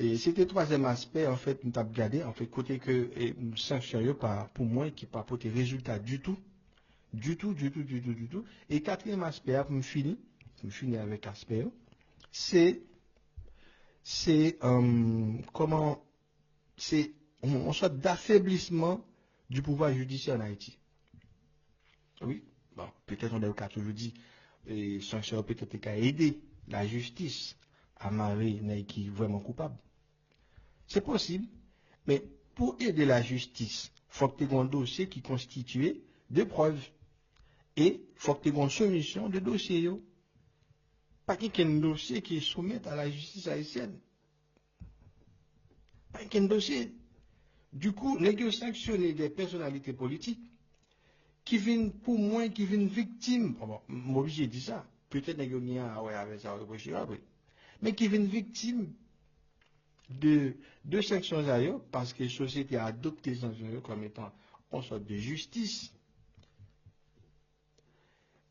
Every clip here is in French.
Et c'était le troisième aspect, en fait, nous avons regardé, en fait, côté que sanction, pour moi, qui n'a pas apporté résultat du tout. Du tout, du tout, du tout, du tout. Et quatrième aspect, pour me finir avec aspect, c'est, comment, c'est une sorte d'affaiblissement du pouvoir judiciaire en Haïti. Oui, bon, peut-être on a toujours dit, et sanction peut-être qu'à aider la justice à marrer les qui est vraiment coupable. C'est possible, mais pour aider la justice, il faut que tu aies un dossier qui constitue de preuves. Et il faut que tu aies une soumission de dossier. Pas qu'un dossier qui est soumis à la justice haïtienne. Pas qu'un dossier. Du coup, nous sanctionner des personnalités politiques qui viennent, pour moi, qui viennent victimes. Bon, moi, j'ai dit ça. Peut-être que nous avec ça, mais qui viennent victimes de sanctions ailleurs parce que la société a adopté ces sanctions comme étant une sorte de justice.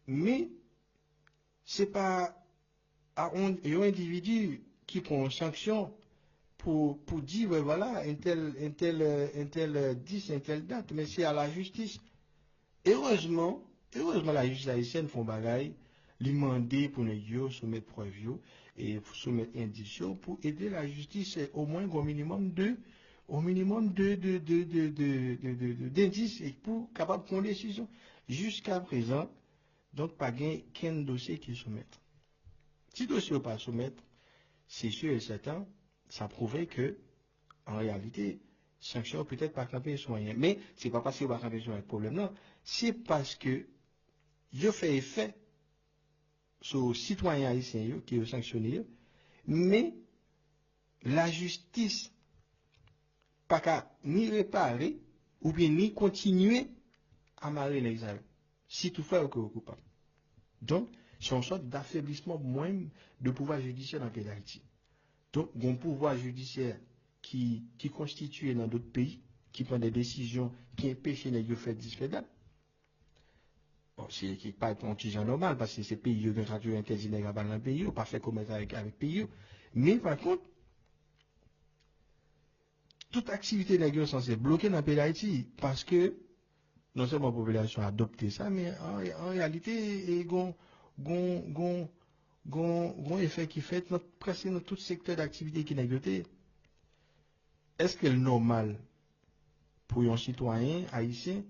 Mais ce n'est pas à un individu qui prend une sanction pour dire, ouais, voilà, un tel 10, un tel date, mais c'est à la justice. Heureusement, la justice haïtienne font bagaille, lui demander pour nous soumettre preuves et soumettre indices pour aider la justice au moins au minimum d'indices et pour capable de prendre une décision. Jusqu'à présent, donc pas qu'un dossier qui soumettre. Si le dossier n'est pas soumettre, c'est sûr et certain, ça prouvait que, en réalité, sanction peut-être pas camper sur rien. Mais c'est pas parce qu'il va camper sur un problème, non. C'est parce que je fais effet sur les citoyens haïtiens qui sont sanctionnés, mais la justice pas qu'à ni réparer ou bien ni continuer à marrer les hommes. Si toutefois vous êtes coupable. Donc, c'est une sorte d'affaiblissement moins de pouvoir judiciaire dans le pays d'Haïti. Donc, un pouvoir judiciaire qui constitue dans d'autres pays, qui prend des décisions qui empêchent les gens de faire disfaidables. Bon, c'est pas un petit genre normal, parce que ces pays, ils ont interdit les gens dans le pays, ils n'ont pas fait commerce avec le pays. Mais par contre, toute activité des gens est censée bloquer dans le pays d'Haïti, parce que non seulement la population a adopté ça, mais en réalité, il y a un effet qui fait presque dans tout secteur d'activité qui n'est pas. Est-ce que c'est normal pour un citoyen haïtien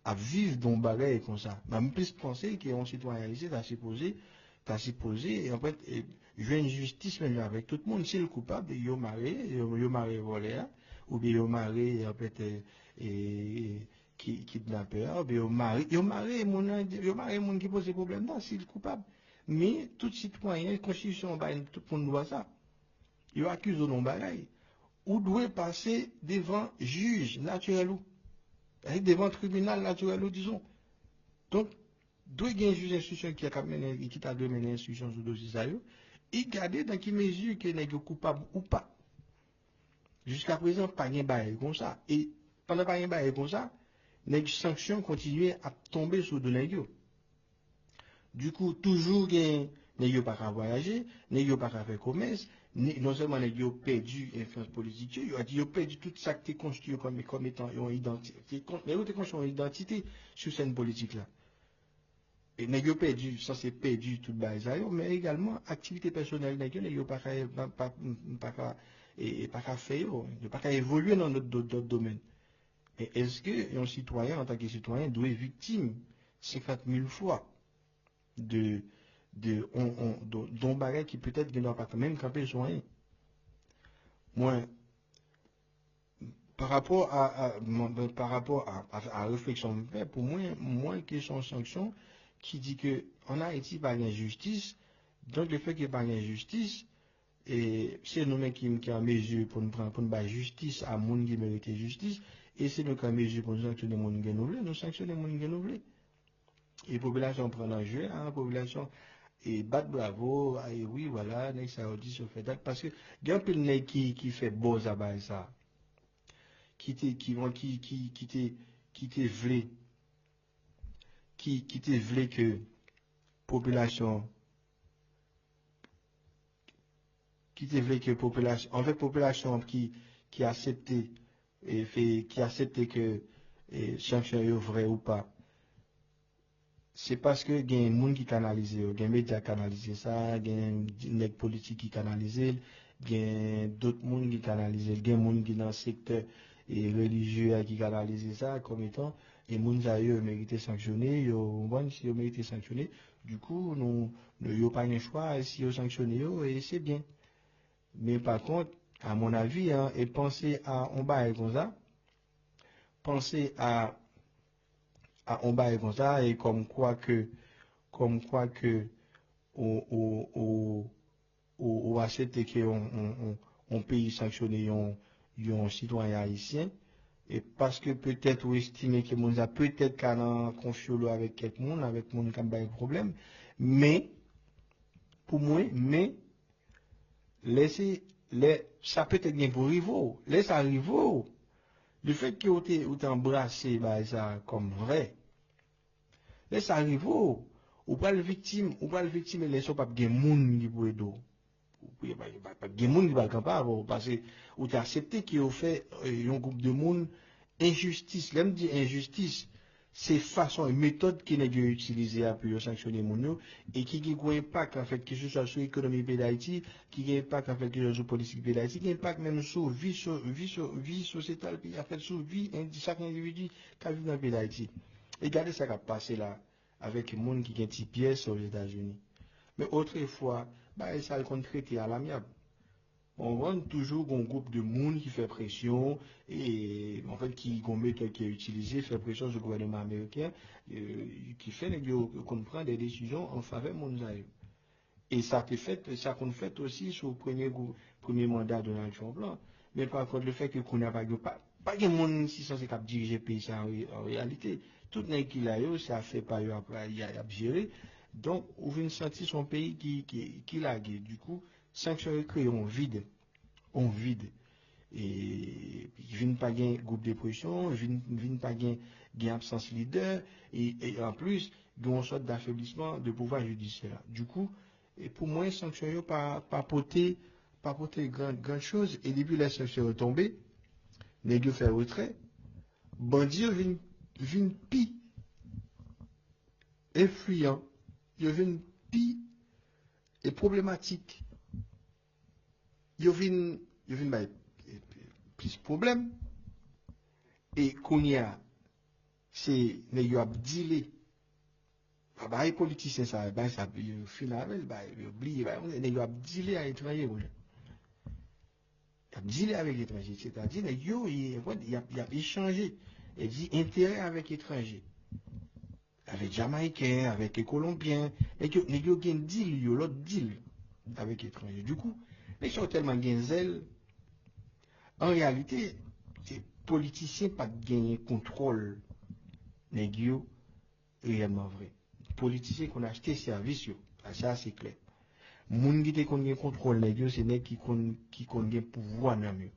à vivre dans un bagage comme ça? Je plus penser qu'un citoyen haïtien t'a supposé, en fait, jouer une justice même avec tout le monde. Si le coupable, il est marié volé, ou bien il est marié, en fait, kidnappeur, ou bien il est marié, mon qui pose des problèmes là, c'est le coupable. Mais tout citoyen, la constitution, tout le monde voit ça. Il accuse au nom bagage. Ou doit passer devant juge naturel ou devant tribunal naturel ou disons. Donc, doit y avoir un juge d'instruction qui t'a donné l'instruction sur le dossier ça et garder dans quelle mesure qu'il est coupable ou pas. Jusqu'à présent, pas de bail comme ça. Et pendant pas de bail comme ça, les sanctions continuent à tomber sur de l'ego. Du coup, toujours, n'est pas qu'à voyager, n'est pas qu'à faire commerce, non seulement n'est pas perdu l'influence politique, il a perdu tout ça qui est construit comme étant une identité, mais il construit une identité sur cette politique-là. Et n'est pas perdu, ça c'est perdu tout le bazar, mais également, activité personnelle n'est pas qu'à faire, n'est pas qu'à évoluer dans d'autres domaines. Et est-ce qu'un citoyen, en tant que citoyen, doit être victime 50 000 fois d'un bagage qui peut-être ne doit pas quand même camper sur rien. Moi, par rapport à la réflexion, pour moi, question sanction qui dit que en Haïti, pas d'injustice, donc le fait qu'il n'y ait pas d'injustice, et c'est nous-mêmes qui en mesure pour nous prendre pour nous justice à monde qui mérite justice, et c'est nous qui en mesure pour nous sanctionner les gens qui nous sanctionner les gens qui nous. Et la population prend l'enjeu, la population et battre bravo, et oui, voilà, ça a dit se fait date, parce que il y a un peu de nèg qui fait beau ça, ça, qui te vle, qui te vle que population qui te veut que population, en fait, population qui accepté et fait, qui accepté que sanction est vrai ou pas, c'est parce que il y a un monde qui canalise, il y a des médias qui canalisent ça, il y a des politiques qui canalisent, il y a d'autres mondes qui canalisent, il y a des gens qui dans le secteur religieux qui canalisent ça comme étant, et les gens qui méritent sanctionner, ils méritent sanctionner. Du coup, nous n'avons pas le choix si ils sanctionnent, et c'est bien. Mais par contre, à mon avis, hein, et penser à un bail comme ça, penser à un bail comme ça, et comme quoi que, ou accepter qu'on pays sanctionné un citoyen haïtien, et parce que peut-être ou estimer que mon a peut-être qu'à en confier avec quelqu'un, avec mon qui a un problème, mais, pour moi, mais, laissez, ça peut être bien pour Rivo, laisse à Rivo, le fait que vous embrassé bah, ça comme vrai, laisse à Rivo, ou pas le victime, et laisse pas bien moun qui pour aider. Il y a pas de monde qui va capable parce que vous avez accepté qu'il a fait un groupe de monde injustice. L'aime dit injustice, c'est façon et méthode qui n'est utilisée pour sanctionner les gens et qui a un impact en fait que ce soit sur l'économie de d'Haïti, qui a un impact en fait que ce soit sur la politique de d'Haïti, qui a un impact même sur vie sociétale, puis en fait sur vie de chaque individu qui vit dans le pays d'Haïti. Et regardez ça qui a passé là avec les gens qui ont un petit pièce aux États-Unis. Mais autrefois, bah, ça le traité à l'amiable. On voit toujours un groupe de monde qui fait pression et en fait qui méthode qui est utilisée, fait pression sur le gouvernement américain, qui fait qu'on prend des décisions en faveur de monde. Et ça qu'on fait aussi sur le premier mandat de Donald Trump là. Mais par contre le fait que qu'on n'a pas de monde qui sont capables de diriger le pays en réalité. Tout n'est qu'il a eu, ça fait pas eu après il a géré. Donc, on vient sentir son pays qui l'a gué. Du coup, sanctions créent un vide. Et il vient pas gagner groupe de pression, il vient pas gagner absence leader, et en plus, il y a une sorte d'affaiblissement de pouvoir judiciaire. Du coup, et pour moi, les sanctions n'ont pas porté grande chose. Et depuis les sanctions sont tombées, les deux fait retrait, bandits viennent pire influent, ils viennent pire et problématique. Ils viennent plus problème. Et qu'on y a, c'est les abdilés. Les politiciens, ça, finalement, ils oublient, les abdilés à l'étranger. Ils abdilés avec l'étranger. C'est-à-dire, ils ont échangé. Ils dit intérêt avec l'étranger. Avec les Jamaïcains, avec les Colombiens. Et que les gens ont un deal, l'autre deal avec l'étranger. Du coup, les gens ont tellement de zèle. En réalité, les politiciens n'ont pas gagné contrôle des réellement vrai. Les politiciens qui ont acheté services, ça c'est clair. Les gens qui ont contrôle des c'est les qui ont pouvoir dans eux.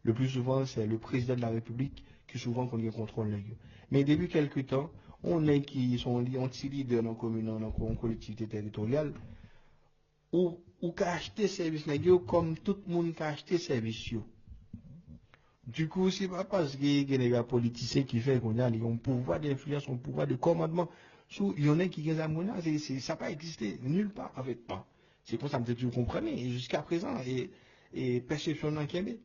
Le plus souvent, c'est le président de la République qui souvent qu'on contrôle des Mais depuis quelques temps, on est qui sont anti-leaders dans la commune, dans la collectivité territoriale, ou qui acheté services comme tout le monde qui a acheté services. Du coup, c'est pas parce qu'il y a des politiciens qui font qu'on a un pouvoir d'influence, un pouvoir de commandement. Il y en a qui ont ça, ça n'a pas existé nulle part, en fait, pas. C'est pour ça que vous comprenez, et jusqu'à présent, et perception dans Kembe.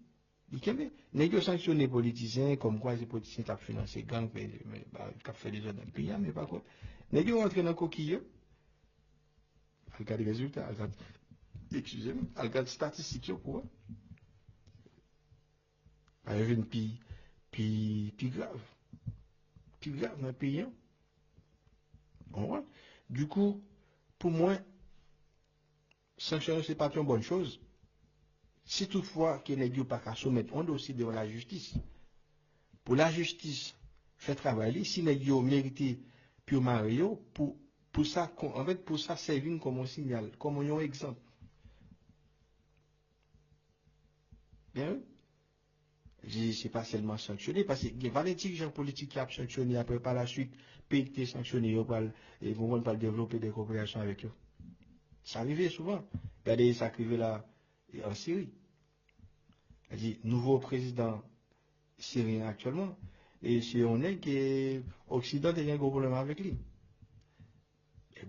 Les gens sanctionnent les politiciens, comme quoi les politiciens ont financé gang, qui ont fait des autres dans le pays, mais par contre, les gens rentrent dans le coquille, regarde les résultats, excusez-moi, regarde les statistiques pour eux. Il y a une plus grave dans le pays. Du coup, pour moi, sanctionner, ce n'est pas une bonne chose. Si toutefois qu'il n'est pas qu'à soumettre un dossier devant la justice, pour la justice, fait travailler, si les gens méritent pure Mario, pour ça, en fait, pour ça, servir comme un signal, comme un exemple. Bien, c'est pas seulement sanctionné, parce que les politiques gens politiques qui ont sanctionné, après par la suite, pays qui sanctionné, ils vont pas développer des coopérations avec eux. Ça arrivait souvent. Regardez, ça arrivait là, et en Syrie. C'est-à-dire, nouveau président syrien actuellement, et si on est que l'Occident a un gros problème avec lui.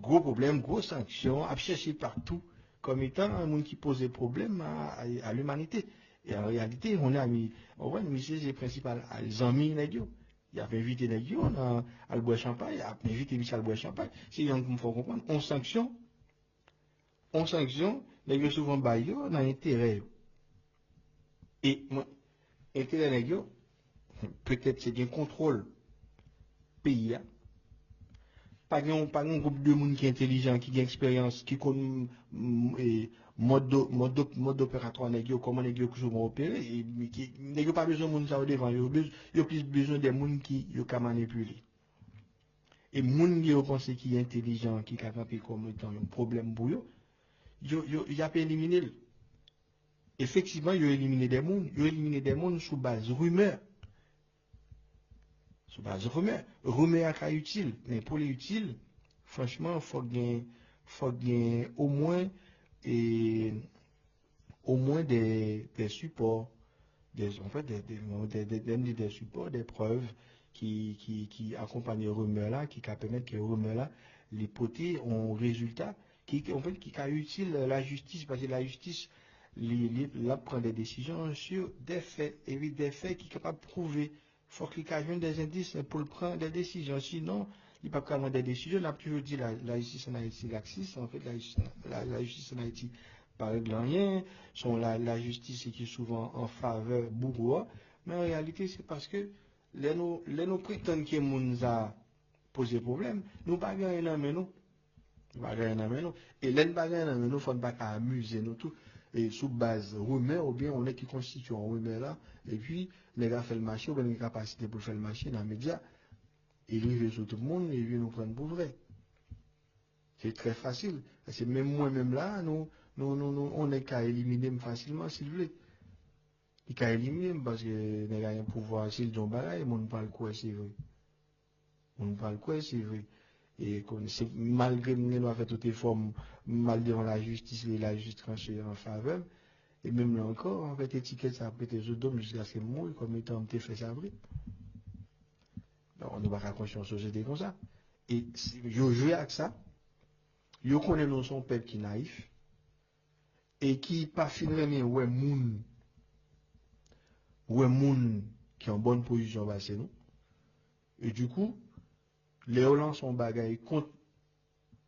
Gros problème, grosse sanction, à chercher partout comme étant un monde qui posait problème à l'humanité. Et en réalité, on voit le principal, les amis, il avait invité les gens à le boire champagne, il a invité Michel à boire champagne. Si on faut comprendre, on sanction, les gens souvent baillent dans l'intérêt. Et intérêt les gens, peut-être c'est un contrôle pays. Pas un groupe de monde qui est intelligent, qui a expérience, qui connaît mode opératoire, comment les gens vont opérer, et qui n'a pas besoin de monde ça au devant, il y a plus besoin des gens qui ont manipuler. Et les gens qui pensent qui est intelligent, qui est capable comme étant un problème pour eux, il a pas éliminé. Effectivement, il a éliminé des gens sous base rumeur. Sous base rumeur. Rumeur est utile, mais pour les utiles, franchement, il faut gagner au moins des supports, en fait, des supports, des preuves qui accompagnent les rumeurs là, qui permettent que les rumeurs là, les potés ont résultat, en fait, qui est utile la justice, parce que la justice, là, prend des décisions sur des faits, et des faits qui sont capables de prouver. Il faut qu'il y ait des indices pour prendre des décisions. Sinon, il n'y a pas prendre des décisions. On a toujours dit la justice en Haïti laxiste. En fait, la justice en Haïti par rien. La justice qui est souvent en faveur bourgeois. Mais en réalité, c'est parce que les nous prétendent que nous a posé problème. Nous pas gagner dans nous. Et les bagages nous ne font pas amuser nous tout. Et sous base rumeur, ou bien on est qui constitue un rumeur là, et puis les gars font le marché, ou bien une capacité pour faire le marché dans les médias, ils vivent sur tout le monde, et ils nous prennent pour vrai. C'est très facile. C'est même moi-même là, on est qu'à éliminer facilement, s'il vous plaît. Il qu'à éliminer parce que les gars ont un pouvoir, s'ils ont bagaille, on ne parle quoi, c'est vrai. On ne parle quoi, c'est vrai. Et malgré que nous avons fait toutes les formes, mal devant la justice, et la justice tranchée en faveur, et même là encore, en fait, étiquette ça après tes autres jusqu'à ce que moi, comme étant t'es fait ça vrai. Donc, on ne va pas construire une société comme ça. Et je joue avec ça, je connais nous son peuple qui est naïf, et qui pas finalement moun qui est en bonne position bah c'est nous. Et du coup, les Hollandais sont bagaille contre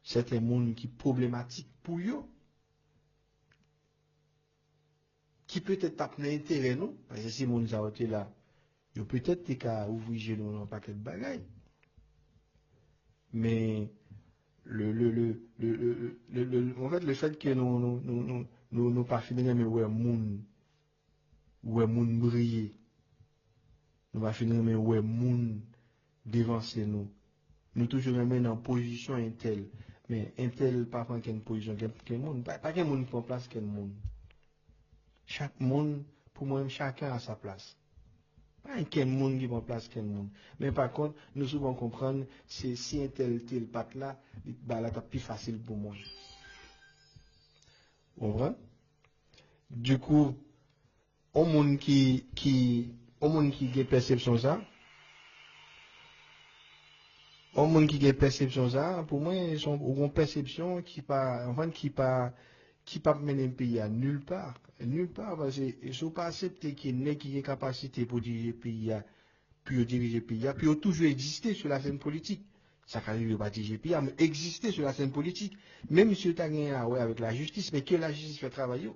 certains monde qui problématiques pour eux, qui peut-être pas intérêt nous, parce que si mon gens été là, ils peut-être qu'à ouvrir nous dans un paquet de bagailles. Mais en fait, le fait que nous pas finir mais moun briller, nous pas finir mais moun devancer nous toujours même en position intel, mais intel pas prendre quelle position quel monde, pas quel monde prend place quel monde. Chaque monde, pour moi, chacun a sa place. Pas quel monde qui prend place quel monde. Mais par contre, nous souvent comprendre, c'est si un tel patte là, bah là, c'est plus facile pour moi. Vous comprenez? Du coup, au monde qui a perception ça, au monde qui a perception ça, pour moi, ils ont une perception qui pas, enfin, qui pas mener le pays à nulle part. Nulle part, parce que ils ne sont pas acceptés qu'il y ait qui ait capacité pour diriger le pays, puis diriger le pays, puis toujours exister sur la scène politique. Ça ne veut pas diriger le pays, mais exister sur la scène politique. Même si tu as gagné avec la justice, mais que la justice fait travailler.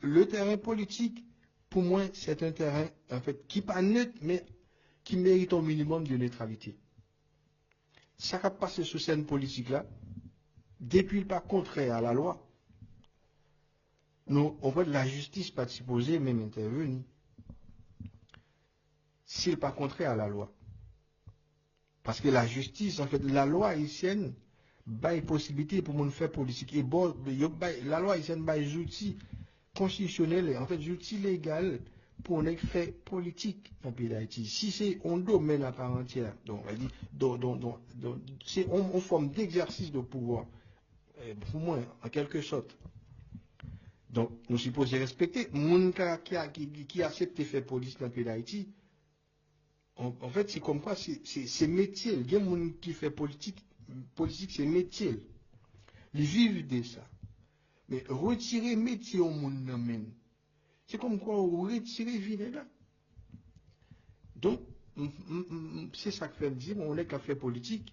Le terrain politique, pour moi, c'est un terrain, en fait, qui n'est pas neutre, mais qui mérite un minimum de neutralité. Ça va passer sur cette scène politique-là, depuis le pas contraire à la loi. Nous, en fait, la justice pas supposée même intervenir. S'il n'est pas contraire à la loi. Parce que la justice, en fait, la loi haïtienne, a une possibilité pour nous faire politique. Et bon, la loi haïtienne a des outils constitutionnels, en fait, des outils légaux pour nous faire politique dans le pays d'Haïti. Si c'est un domaine à part entière, donc, c'est une forme d'exercice de pouvoir, pour moi, en quelque sorte. Donc, nous supposons respecter. Moun qui accepte de faire police dans le pays d'Haïti, en fait, c'est comme quoi, c'est métier. Il y a des gens qui font politique, c'est métier. Ils vivent de ça. Mais retirer métier au monde même, c'est comme quoi retirer vie là. Donc, c'est ça que fait dire, on est qu'à faire politique,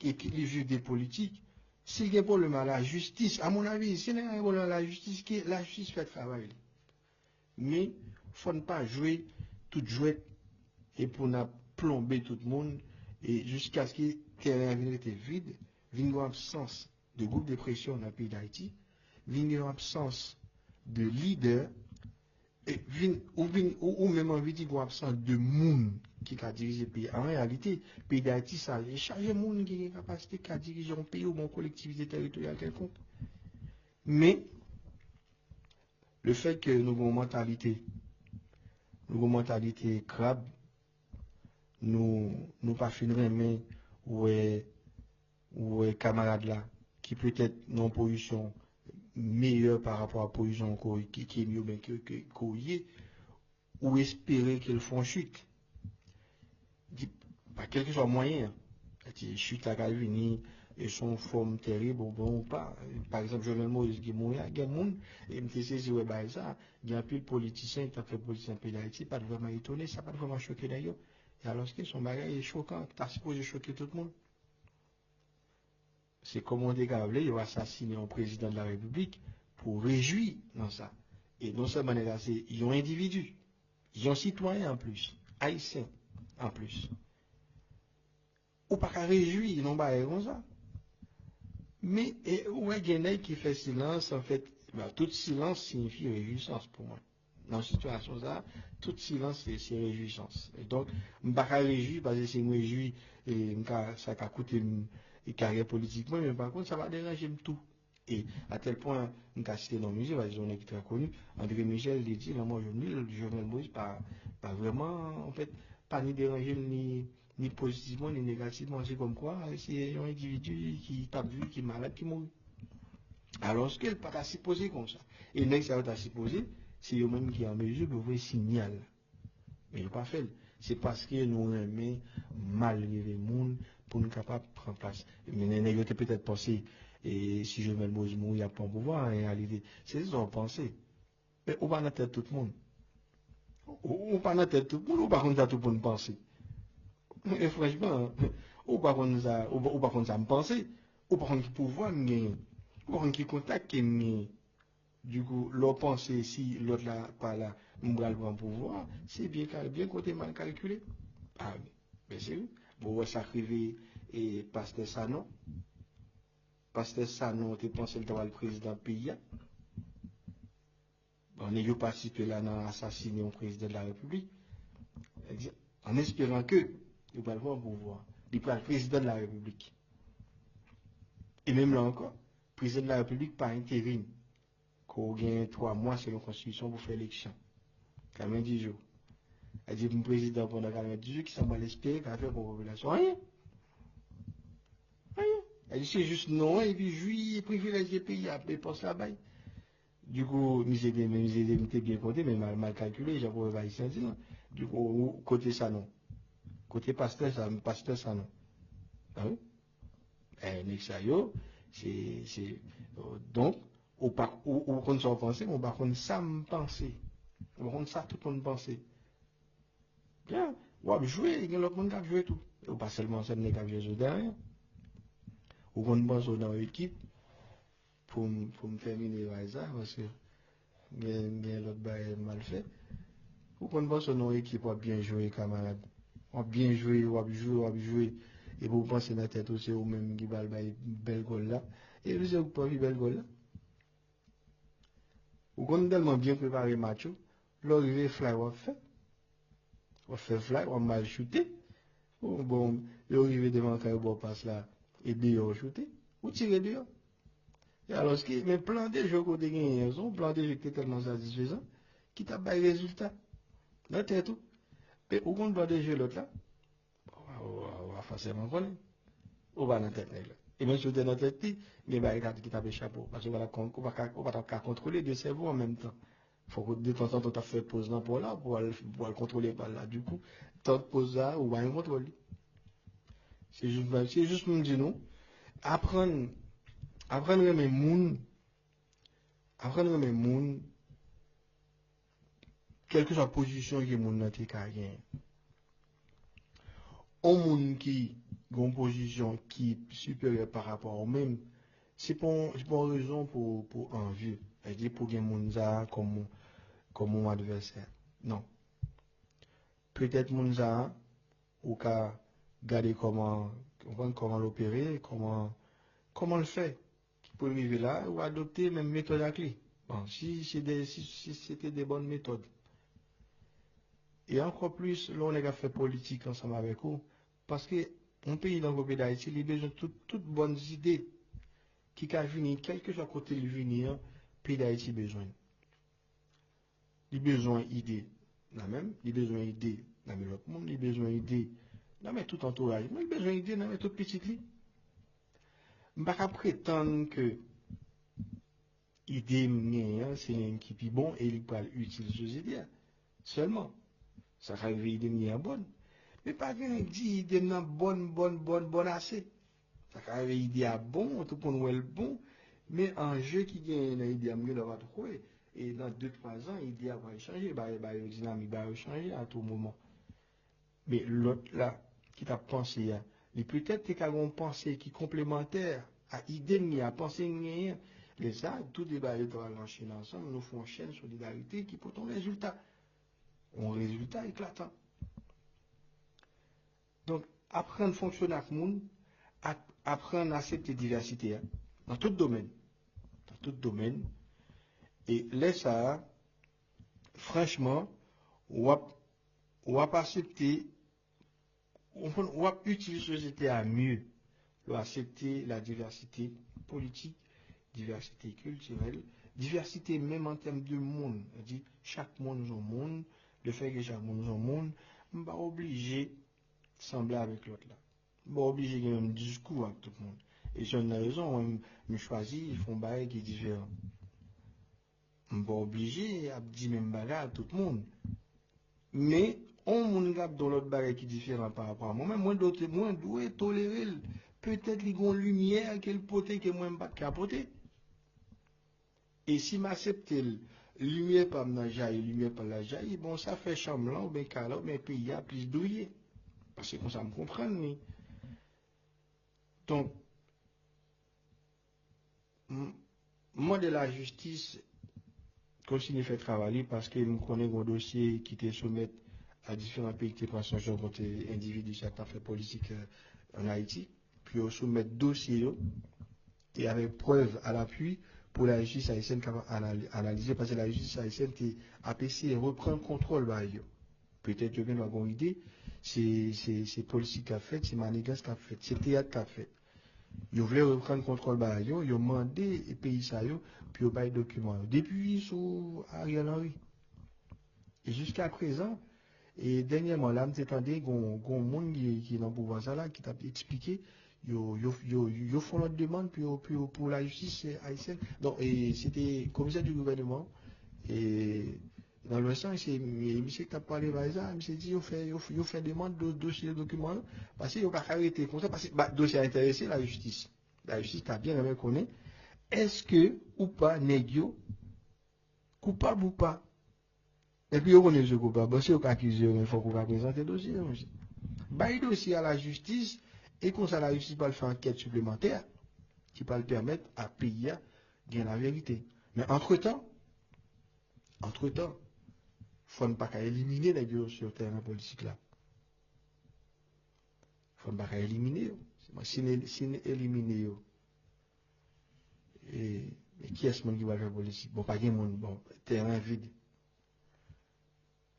et qu'ils vivent des politiques. S'il y a un problème à la justice, à mon avis, s'il y a un problème à la justice fait le travail. Mais, il ne faut pas jouer toute jouette et pour nous plomber tout le monde et jusqu'à ce que le terrain était vide, vienne en absence de groupe de pression dans le pays d'Haïti, vienne en absence de leader, et ou même envie de dire absence de monde qui a dirigé le pays. En réalité, le pays d'Haïti, ça a chargé de monde qui a capacité de diriger un pays ou une collectivité territoriale quelconque. Mais, le fait que nous avons une mentalité crabe, nous pas finir mais ou camarades là qui peut-être non position meilleure par rapport à la position qui est mieux bien que ou espérer qu'ils font chute pas quel que soit moyen chute à Calvini et son forme terrible bon ou pas par exemple Jovenel Moïse qui mourir il y a des gens et me saisi ouais bah ça il y a un peu de politiciens qui ont fait politicien pays d'Haïti pas vraiment étonné ça pas vraiment choqué d'ailleurs et alors que son bagage est choquant t'as supposé choquer tout le monde. C'est comme on dit qu'il va assassiner un président de la République pour réjouir dans ça. Et non seulement ils ont individus, ils ont citoyens en plus, haïtiens en plus. Ou pas qu'à réjouir, ils n'ont pas comme ça. Mais, ouais, il y en a qui fait silence, en fait, tout silence signifie réjouissance pour moi. Dans cette situation là, tout silence c'est réjouissance. Et donc, je ne peux pas réjouir parce que c'est me réjouir et ça a coûté une carrière politiquement, mais par contre, ça va déranger tout. Et à tel point, je vais citer dans le musée, parce qu'on est très connu, André Michel il dit, moi je dis, le Jovenel Moïse, pas vraiment, en fait, pas ni déranger ni positivement ni négativement. C'est comme quoi, c'est un individu qui t'a vu, qui est malade, qui mourit. Alors qu'elle pas supposé comme ça. Et le ça va supposé, c'est eux-mêmes qui en mesure de voir signal. Mais il pas fait. C'est parce que nous aimons mal les monde pour nous capables de prendre place. Mais nous avons peut-être pensé, et si je mets le mot, il n'y a pas de pouvoir, en réalité. C'est ce qu'on pensé. Mais on va dans la tête tout le monde. On va dans la tête tout le monde, ou par contre, ça tout le monde penser. Et franchement, ou par contre, ça me penser, ou par contre, pouvoir, ou par contre, qui contacte, du coup, l'autre pensée, si l'autre là, pas là, on va le prendre pouvoir, c'est bien côté mal calculé. Ah, mais c'est oui. Bon, ça arrive, et Pasteur Sanon, tu penses que le président pays. On n'est pas situé là dans assassiner un président de la République. En espérant que, il va le voir pouvoir. Il va le président de la République. Et même là encore, président de la République par intérim. Qu'on gagne 3 mois selon la Constitution pour faire l'élection. 90 jours. Elle dit le président pendant 90 jours qui s'en va l'espérer qu'à faire pour la population. Rien. Rien. Elle dit c'est juste non et puis juillet privilégié pays à dépenser là-bas. Du coup, j'ai bien compté, mais mal calculé, j'ai pas haïtien dit non. Du coup, côté ça non. Côté pasteur ça non. Ah oui? Nexayo, c'est donc, ou qu'on s'en pense, ou par contre ça me pensait. Ou contre ça tout le monde pensait. Bien, ou à jouer, il y a l'autre monde qui a joué tout. Ou pas seulement ça n'est qu'à jouer derrière. Ou qu'on pense dans l'équipe pour me terminer ça, parce que bien l'autre bail mal fait. Ou qu'on pense dans l'équipe pour bien jouer, camarade. On bien joué, ou jouer. Et vous pensez dans la tête aussi, ou même qui va le bel goal là. Et vous avez pas vu bel goal là. Ou qu'on est tellement bien préparé match, l'arrivée fly, on fait fly, on mal shooté. Bon, l'arrivée devant quand on passe là, et dehors shooté, ou tirer dehors. Et alors, mais plan de jeu qu'on a gagné, plan de jeu qui était tellement satisfaisant, qui t'a pas résultat. Dans la tête tout. Et où qu'on plan de jeu l'autre là, on va forcément connaître. On va dans la tête là. Et même si vous êtes dans tête, mais qui tape chapeau. Parce qu'on va pas contrôler deux cerveaux en même temps. Il faut que de temps en temps, tu fait pause là pour le contrôler par là. Du coup, tant de pause là, ou va un contrôle. C'est juste me dire non. Apprendre, apprendre mes moun, apprendre mes moun, quelle que soit la position que moun nan te ka gen. Un moun qui a une position qui est supérieure par rapport au même, c'est pas une raison pour envie. C'est-à-dire pour gagner Mounza comme mon adversaire. Non. Peut-être Mounza, ou qu'à garder comment l'opérer, comment le faire. Qui peut arriver là, ou adopter même méthode à clé. Bon, si c'était des bonnes méthodes. Et encore plus, là, on a fait politique ensemble avec vous. Parce que un pays dans le pays d'Haïti, il a besoin de toutes bonnes idées qui peuvent venir, quel que soit le côté de venir, le pays d'Haïti a besoin. Il a besoin d'idées. Il a besoin d'idées dans l'autre monde, il a besoin d'idées dans tout entourage. Il a besoin d'idées dans tout petit lit. Je ne peux pas prétendre que l'idée, c'est une qui est bonne et il peut utiliser ces idées. Seulement, ça va arriver l'idée bonne. Mais pas qu'une idée bonne assez. Ça va arriver l'idée bon, tout le monde est bon, mais un jeu qui gagne une idée mieux va trouver. Et dans 2-3 ans, l'idée va changer, la dynamique va changer à tout moment. Mais l'autre là, qui t'a pensé, peut-être que tu as une pensée qui est complémentaire à l'idée, à penser, mais ça, tout débat doit l'enchaîner ensemble, nous font une chaîne de solidarité qui pour ton résultat. Un résultat éclatant. Donc, apprendre à fonctionner avec le monde, apprendre à accepter la diversité, dans tout domaine. Dans tout domaine. Et laisse ça, franchement, on va accepter, on va utiliser la société à mieux, on va accepter la diversité politique, diversité culturelle, diversité même en termes de monde. C'est-à-dire, chaque monde est un monde, le fait que chaque monde est un monde, on va obliger sembler avec l'autre là. Bon, obligé de un discours avec tout le monde. Et si on a raison, me choisir, ils font bail qui est différent. On pas obligé à dire même bagarre à tout le monde. Mais on moun gap dans l'autre bagarre qui est différent par rapport à moi-même, moi dois tolérer peut-être les grosses lumière qu'elle pote que moi pas capoter. Et si m'accepte lumière par la jaille, lumière par la jaille, bon ça fait chambre là ou bien calme, mais pays a plus douillet. Parce que ça me comprend, mais donc, moi de la justice continue à faire travailler parce que nous connaissons un dossier qui était soumis à différents pays qui prennent son genre contre individus qui ont fait politique en Haïti, puis on soumet dossier et avec preuve à l'appui pour la justice haïtienne qui a analysé parce que la justice haïtienne qui a essayé de reprendre le contrôle. Peut-être que vous avez une idée, c'est politique qui a fait, c'est manigance qui a fait, c'est théâtre qui a fait. Ils voulaient reprendre le contrôle, ils ont demandé les pays ça, puis ils ont des documents. Depuis sous Ariel Henry. Et jusqu'à présent, et dernièrement, là, je m'entendais qu'on monde qui est dans le pouvoir là, qui t'a expliqué, ils font notre demande pour la justice haïtienne. Donc, c'était commissaire du gouvernement. Et dans le sens, c'est monsieur qui a parlé de ça, il s'est dit, il fait demande de dossier de documents, parce qu'il n'y a pas arrêté comme ça, parce que le dossier a intéressé la justice. La justice t'a bien reconnu. Est-ce que, ou pas, négio, coupable ou pas? Et puis, on est le coupable, parce qu'on accuse, il faut qu'on va présenter le dossier. Le dossier à la justice, et comme ça, la justice va faire une enquête supplémentaire, qui va le permettre à payer gagner la vérité. Mais entre-temps, il ne faut pas éliminer les gens sur le terrain politique là. Il ne faut pas éliminer. Si on élimine, et qui est-ce qui va faire politique? Bon, pas de monde, bon, terrain vide.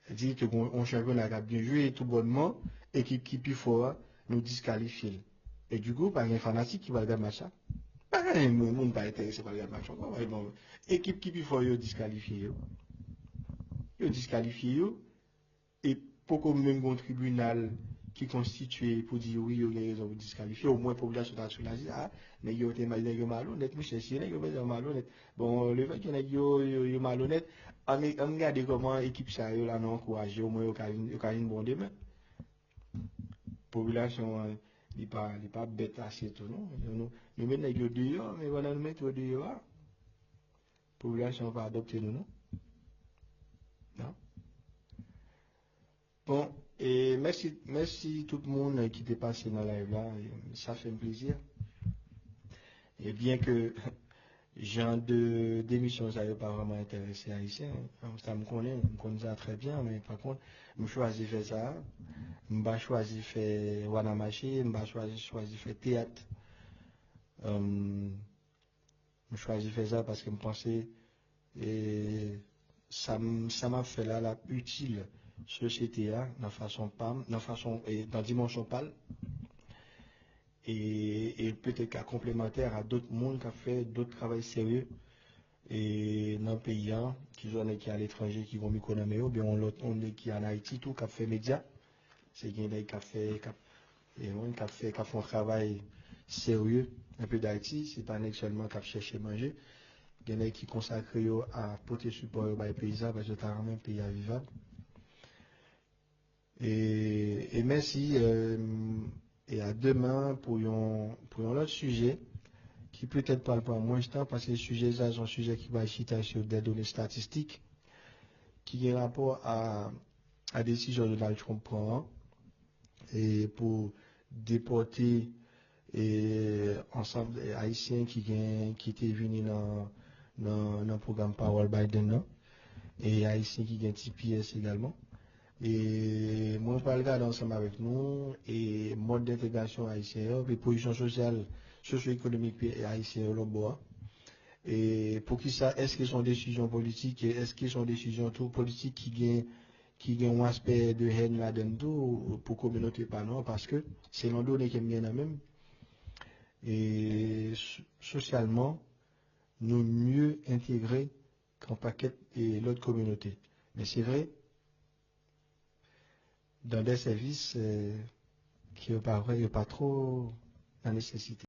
C'est-à-dire qu'on champion a bien joué tout bonnement, équipe qui plus fort nous disqualifie. Et du coup, pas un fanatique qui va le match. Pas un monde pas intéressé par le match. Équipe qui plus fort, ils disqualifient. Ils disqualifient. Et pour qu'on même un tribunal qui constitue pour dire oui, il y a raison pour disqualifier, au moins la population nationale dit, ah, mais il y a malhonnête, je cherche, il y a malhonnête. Bon, le fait qu'il y a malhonnête, on regarde comment l'équipe ça là non encouragé, au moins il y a une bonne demain. Population, il n'est pas bête assez tout, non? Nous mettons les dehors, mais voilà, nous mettons dehors. Population va adopter nous, non? Non? Bon, et merci tout le monde qui est passé dans la live là, ça fait un plaisir. Et bien que genre d'émission, ça n'a pas vraiment intéressé Haïtien, ça me connaît ça très bien, mais par contre, je choisis de faire ça, je choisis de faire Wanamachi, je choisis de faire théâtre. Je choisis de faire ça parce que je pensais et ça m'a fait là la utile société là, dans façon PAM, dans façon et dans dimension PAL. Et peut-être qu'à complémentaire à d'autres mondes qui ont fait d'autres travaux sérieux et dans le pays, qui sont qui à l'étranger, qui vont m'économiser, ou bien on est qui en Haïti, tout, qui a fait média, c'est qui a fait, qui a fait un travail sérieux, un peu d'Haïti, c'est pas seulement qui a cherché à manger, il y en a qui consacrent à porter support aux paysans, parce que c'est un pays à vivable. Et merci, et à demain pour un autre sujet qui peut-être parle pas moins de temps parce que le sujet ça c'est un sujet qui va citer sur des données statistiques qui est rapport à la décision de Donald Trump prend et pour déporter et ensemble les haïtiens qui étaient venus dans le programme Power Biden là, et haïtiens qui gagnent TPS également. Et moi, je parle regarder ensemble avec nous et mode d'intégration haïtien, et position sociale, socio-économique haïtienne au bois. Et pour qui ça, est-ce qu'ils sont décisions politiques et est-ce qu'ils sont décisions tout politiques qui gagnent un aspect de haine là-dedans pour communauté pas non, parce que c'est l'ondonné qui est bien la même. Et socialement, nous mieux intégrer qu'en paquet et l'autre communauté. Mais c'est vrai, dans des services qui n'ont pas trop la nécessité.